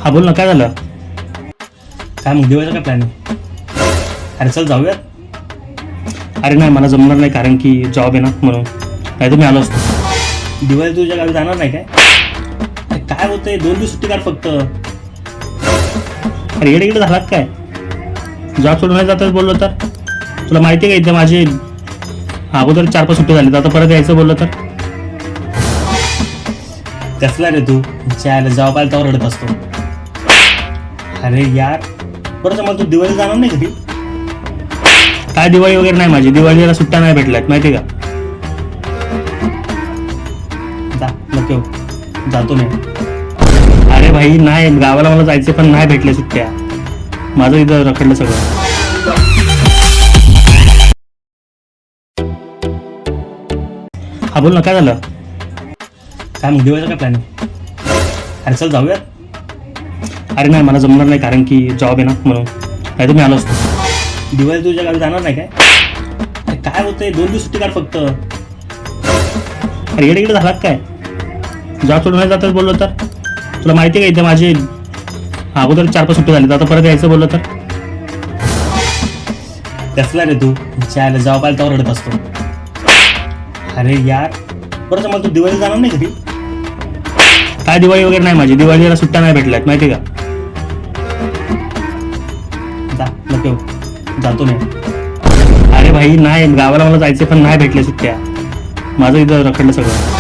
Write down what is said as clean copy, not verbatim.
हा बोल ना, काय झालं? काय मग दिवाळीचा काय प्लॅन आहे? अरे चल जाऊयात. अरे नाही, मला जमणार नाही कारण की जॉब आहे ना, म्हणून. नाही तर मी आलो असतो. दिवाळी तुझ्या गावी जाणार नाही काय? अरे काय होतंय, 2 दिवस सुट्टी काढ फक्त. अरे येडे झालात काय? जॉब सोडून नाही जातच बोललो तर? तुला माहिती आहे का इथे माझे अगोदर 4-5 सुट्टी झाली, आता परत यायचं बोललं तर? कसला रे तू? चायला जॉब आला तर रडत असतो. अरे यार, परत मग तू दिवाळी जाणार नाही कधी? काय दिवाळी वगैरे नाही माझी, दिवाळीला सुट्ट्या नाही भेटल्यात माहिती का? जा नको, जातो नाही. अरे भाई नाही, गावाला मला जायचे पण नाही भेटले सुट्ट्या. माझं इथं रखडलं सगळं. हा बोल ना, काय झालं? काय मग दिवाळीचा काय प्लॅन आहे? अरे चल जाऊयात. अरे नाही, मला जमणार नाही कारण की जॉब आहे ना, म्हणून. नाही तर मी आलो असतो. दिवाळी तुझ्या गावी जाणार नाही काय? अरे काय होतंय, 2 दिवस सुट्टी काढ फक्त. अरे येडे झालात काय? जॉब सोडून नाही जातच बोललो तर? तुला माहिती आहे का इथे माझे अगोदर 4-5 सुट्टी झाली, आता परत यायचं बोललं तर? कसला रे तू? चायला जॉब आला तर रडत असतो. अरे यार, परत मग तू दिवाळी जाणार नाही कधी? काय दिवाळी वगैरे नाही माझी, दिवाळीला सुट्ट्या नाही भेटल्यात माहिती का? जा नको, जातो नाही. अरे भाई नाही, गावाला मला जायचे पण नाही भेटले सुट्ट्या. माझं इथं रखडलं सगळं.